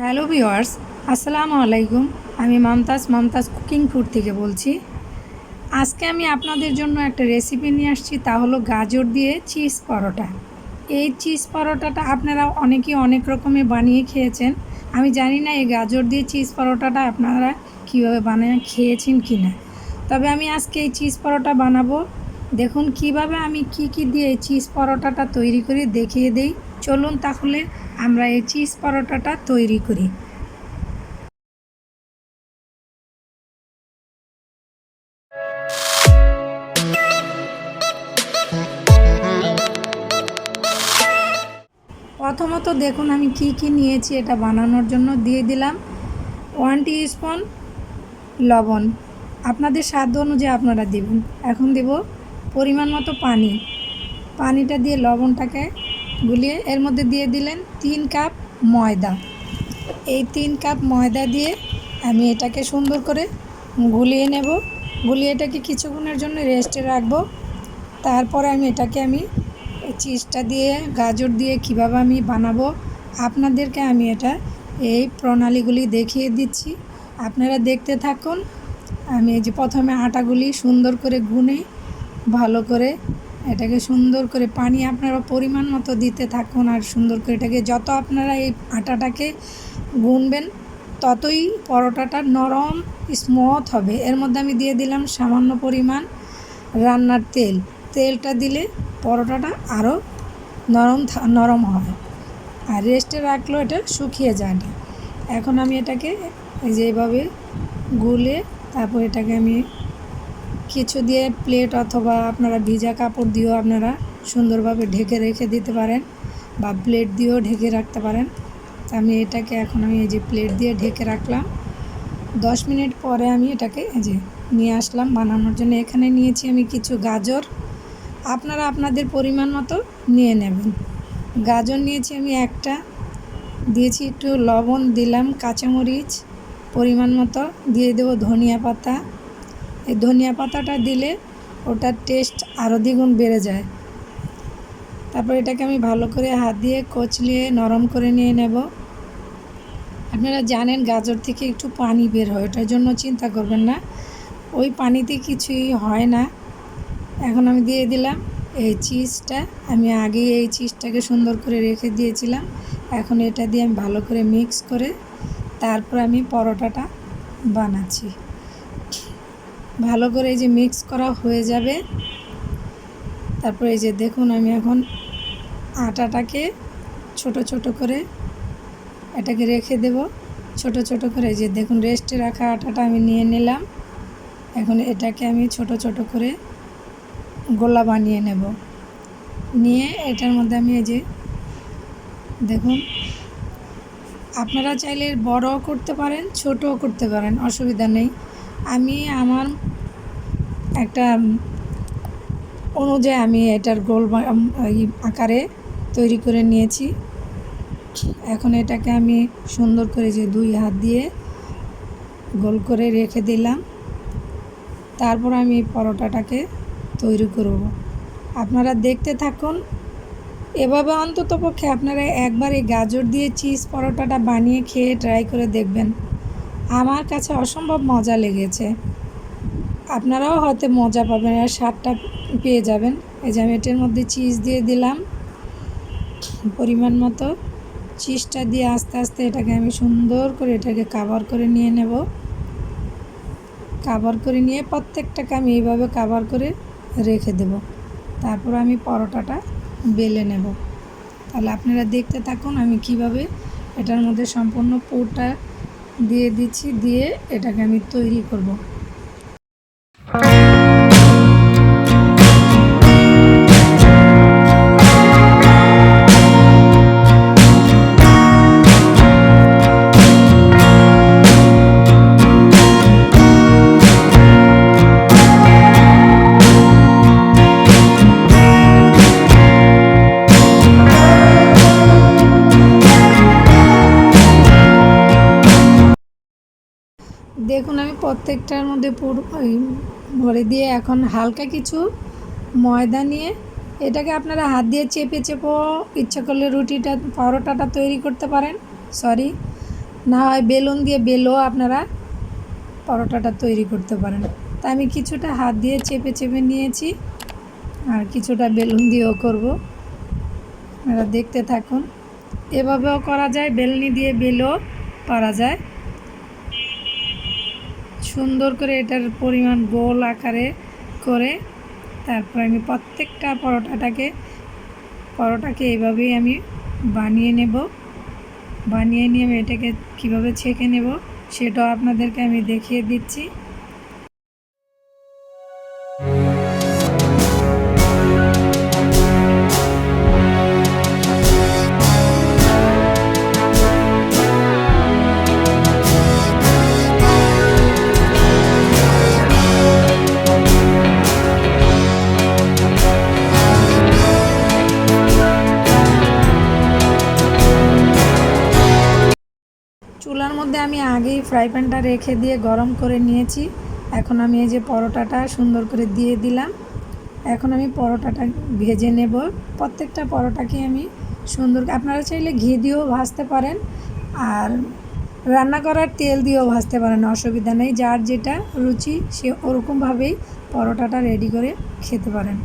Hello viewers, আসসালামু আলাইকুম। আমি মমতাজ কুকিং ফুড থেকে বলছি। আজকে আমি আপনাদের জন্য একটা রেসিপি নিয়ে আসছি, তা হলো গাজর দিয়ে চিজ পরোটা। এই চিজ পরোটাটা আপনারা অনেকেই অনেক রকমের বানিয়ে খেয়েছেন। আমি জানি না এই গাজর দিয়ে চিজ পরোটাটা আপনারা কীভাবে বানিয়ে খেয়েছেন কি না। তবে আমি আজকে এই চিজ পরোটা বানাবো। দেখুন কিভাবে আমি কি দিয়ে এই চিজ পরোটাটা তৈরি করে দেখিয়ে দেই। চলুন তাহলে আমরা এই চিজ পরোটাটা তৈরি করি। প্রথমত দেখুন আমি কি নিয়েছি এটা বানানোর জন্য। দিয়ে দিলাম 1 টিস্পুন লবণ, আপনাদের স্বাদ অনুযায়ী আপনারা দেবেন। এখন দেব পরিমাণ মতো পানি। পানিটা দিয়ে লবণটাকে গুলিয়ে এর মধ্যে দিয়ে দিলেন 3 কাপ ময়দা। এই 3 কাপ ময়দা দিয়ে আমি এটাকে সুন্দর করে গুলিয়ে নেব। গুলিয়ে এটাকে কিছুক্ষণের জন্য রেস্টে রাখবো। তারপরে আমি চিজটা দিয়ে গাজর দিয়ে কিভাবে আমি বানাবো আপনাদেরকে আমি এই প্রণালীগুলি দেখিয়ে দিচ্ছি। আপনারা দেখতে থাকুন। আমি এই যে প্রথমে আটাগুলি সুন্দর করে গুনে ভালো করে এটাকে সুন্দর করে পানি আপনারা পরিমাণ মতো দিতে থাকুন। আর সুন্দর করে এটাকে যত আপনারা এই আটাটাকে গুনবেন ততই পরোটাটা নরম স্মুথ হবে। এর মধ্যে আমি দিয়ে দিলাম সামান্য পরিমাণ রান্নার তেলটা দিলে পরোটাটা আরও নরম হবে। আর রেস্টে রাখলেও এটা শুকিয়ে যায় না। এখন আমি এটাকে যেভাবে গুলে তারপর এটাকে আমি কিছু দিয়ে প্লেট অথবা আপনারা ভিজা কাপড় দিয়েও আপনারা সুন্দরভাবে ঢেকে রেখে দিতে পারেন বা প্লেট দিয়েও ঢেকে রাখতে পারেন। আমি এটাকে এখন এই যে প্লেট দিয়ে ঢেকে রাখলাম। 10 মিনিট পরে আমি এটাকে নিয়ে আসলাম বানানোর জন্য। এখানে নিয়েছি আমি কিছু গাজর, আপনারা আপনাদের পরিমাণ মতো নিয়ে নেবেন। গাজর নিয়েছি আমি একটা, দিয়েছি একটু লবণ, দিলাম কাঁচামরিচ পরিমাণ মতো, দিয়ে দেবো ধনিয়া পাতা। এই ধনিয়া পাতাটা দিলে ওটার টেস্ট আরও দ্বিগুণ বেড়ে যায়। তারপর এটাকে আমি ভালো করে হাত দিয়ে কচলিয়ে নরম করে নিয়ে নেব। আপনারা জানেন গাজর থেকে একটু পানি বের হয়, ওটার জন্য চিন্তা করবেন না, ওই পানিতে কিছুই হয় না। এখন আমি দিয়ে দিলাম এই চিজটা। আমি আগে এই চিজটাকে সুন্দর করে রেখে দিয়েছিলাম। এখন এটা দিয়ে আমি ভালো করে মিক্স করে তারপর আমি পরোটাটা বানাচ্ছি। ভালো করে এই যে মিক্স করা হয়ে যাবে। তারপর এই যে দেখুন আমি এখন আটাটাকে ছোট করে এটাকে রেখে দেব। ছোট করে এই যে দেখুন রেস্টে রাখা আটাটা আমি নিয়ে নিলাম। এখন এটাকে আমি ছোট করে গোলা বানিয়ে নেব। নিয়ে এটার মধ্যে আমি এই যে দেখুন আপনারা চাইলে বড়ও করতে পারেন, ছোটও করতে পারেন, অসুবিধা নেই। আমি আমার একটা অনুযায়ী আমি এটার গোল আকারে তৈরি করে নিয়েছি। এখন এটাকে আমি সুন্দর করে যে 2 হাত দিয়ে গোল করে রেখে দিলাম। তারপর আমি পরোটাটাকে তৈরি করব। আপনারা দেখতে থাকুন। এভাবে অন্ততপক্ষে আপনারা একবার এই গাজর দিয়ে চিজ পরোটাটা বানিয়ে খেয়ে ট্রাই করে দেখবেন। আমার কাছে অসম্ভব মজা লেগেছে। আপনারাও হয়তো মজা পাবেন আর স্বাদটা পেয়ে যাবেন। এই যে আমি এটার মধ্যে চিজ দিয়ে দিলাম পরিমাণ মতো। চিজটা দিয়ে আস্তে এটাকে আমি সুন্দর করে এটাকে কাভার করে নিয়ে নেব। কাভার করে নিয়ে প্রত্যেকটাকে আমি এইভাবে কাভার করে রেখে দেব। তারপর আমি পরোটাটা বেলে নেব। তাহলে আপনারা দেখতে থাকুন আমি কিভাবে এটার মধ্যে সম্পূর্ণ পুরটা দিয়ে দিচ্ছি, দিয়ে এটাকে আমি তৈরি করব। দেখুন আমি প্রত্যেকটার মধ্যে পুরো ভরে দিয়ে এখন হালকা কিছু ময়দা নিয়ে এটাকে আপনারা হাত দিয়ে চেপেও ইচ্ছা করলে পরোটাটা তৈরি করতে পারেন। না হয় বেলুন দিয়ে বেলেও আপনারা পরোটাটা তৈরি করতে পারেন। তা আমি কিছুটা হাত দিয়ে চেপে চেপে নিয়েছি, আর কিছুটা বেলুন দিয়েও করব। আপনারা দেখতে থাকুন। এভাবেও করা যায়, বেলনি দিয়ে বেলেও পারা যায়। সুন্দর করে এটার পরিমাণ গোল আকারে করে তারপর আমি প্রত্যেকটা পরোটাকে এইভাবেই আমি বানিয়ে নেব। বানিয়ে নিয়ে আমি এটাকে কীভাবে ছেঁকে নেব সেটাও আপনাদেরকে আমি দেখিয়ে দিচ্ছি। চুলার মধ্যে আমি আগেই ফ্রাই প্যানটা রেখে দিয়ে গরম করে নিয়েছি। এখন আমি এই যে পরোটাটা সুন্দর করে দিয়ে দিলাম। এখন আমি পরোটাটা ভেজে নেব। প্রত্যেকটা পরোটাকে আমি সুন্দর, আপনারা চাইলে ঘি দিয়েও ভাজতে পারেন, আর রান্না করার তেল দিয়েও ভাজতে পারেন, অসুবিধা নেই। যার যেটা রুচি সে ওরকমভাবেই পরোটাটা রেডি করে খেতে পারেন।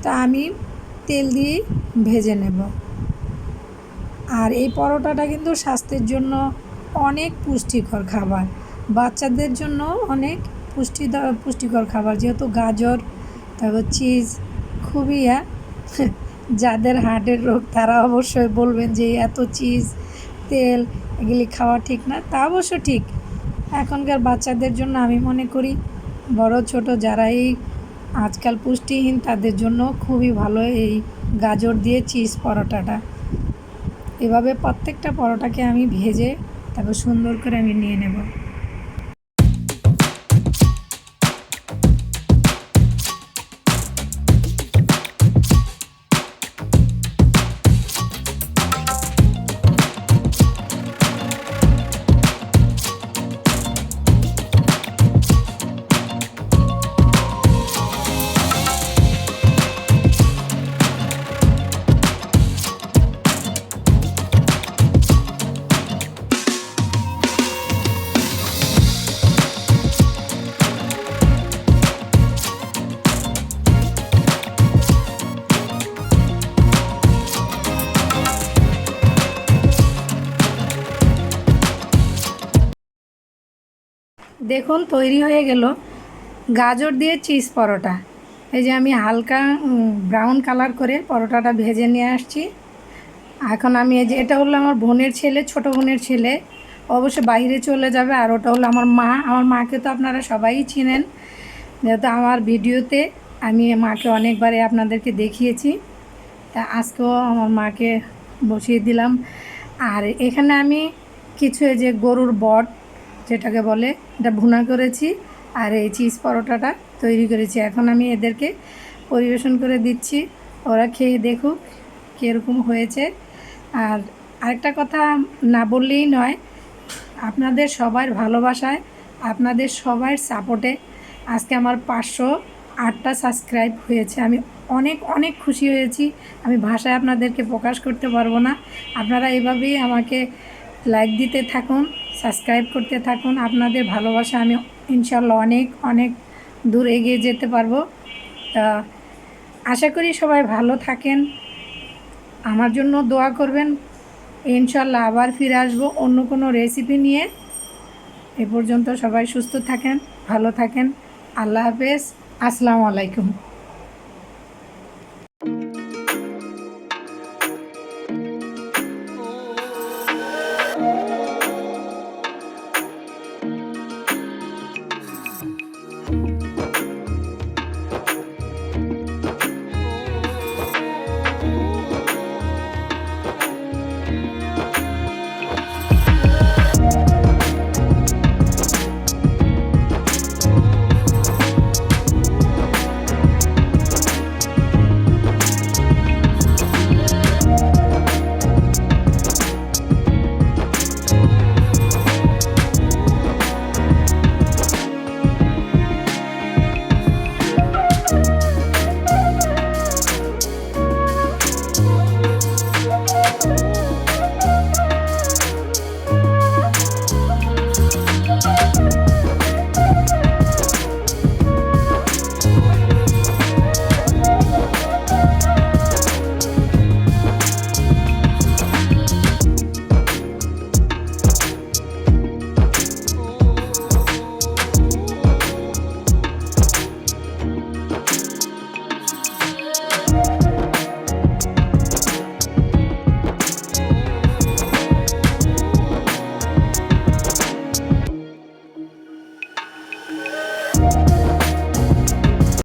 তা আমি তেল দিয়েই ভেজে নেব। আর এই পরোটাটা কিন্তু স্বাস্থ্যের জন্য অনেক পুষ্টিকর খাবার, বাচ্চাদের জন্য অনেক পুষ্টিকর খাবার, যেহেতু গাজর তারপর চিজ খুবই যাদের হার্টের রোগ তারা অবশ্যই বলবেন যে এত চিজ তেল এগুলি খাওয়া ঠিক না। তা অবশ্য ঠিক, এখনকার বাচ্চাদের জন্য আমি মনে করি বড় ছোট যারা এই আজকাল পুষ্টিহীন তাদের জন্য খুবই ভালো এই গাজর দিয়ে চিজ পরোটাটা। এভাবে প্রত্যেকটা পরোটাকে আমি ভেজে তারপর সুন্দর করে আমি নিয়ে নেব। দেখুন তৈরি হয়ে গেল গাজর দিয়ে চিজ পরোটা। এই যে আমি হালকা ব্রাউন কালার করে পরোটাটা ভেজে নিয়ে আসছি। এখন আমি এই যে এটা হলো আমার বোনের ছেলে, ছোট বোনের ছেলে, অবশ্য বাইরে চলে যাবে। আর ওটা হলো আমার মা। আমার মাকে তো আপনারা সবাই চিনেন, যেহেতু আমার ভিডিওতে আমি মাকে অনেকবারই আপনাদেরকে দেখিয়েছি। তা আজকেও আমার মাকে বসিয়ে দিলাম। আর এখানে আমি কিছু এই যে গরুর বট যেটাকে বলে এটা ভুনা করেছি, আর এই চিজ পরোটাটা তৈরি করেছি। এখন আমি এদেরকে পরিবেশন করে দিচ্ছি, ওরা খেয়ে দেখুক কীরকম হয়েছে। আর আরেকটা কথা না বললেই নয়, আপনাদের সবার ভালোবাসায়, আপনাদের সবার সাপোর্টে আজকে আমার 508টা সাবস্ক্রাইব হয়েছে। আমি অনেক অনেক খুশি হয়েছি, আমি ভাষায় আপনাদেরকে প্রকাশ করতে পারবো না। আপনারা এভাবেই আমাকে লাইক দিতে থাকুন, সাবস্ক্রাইব করতে থাকুন। আপনাদের ভালোবাসা আমি ইনশাল্লাহ অনেক অনেক দূর এগিয়ে যেতে পারবো। তা আশা করি সবাই ভালো থাকেন, আমার জন্য দোয়া করবেন। ইনশাল্লাহ আবার ফিরে আসবো অন্য কোনো রেসিপি নিয়ে। এ পর্যন্ত সবাই সুস্থ থাকেন, ভালো থাকেন। আল্লাহ হাফেজ, আসসালামু আলাইকুম।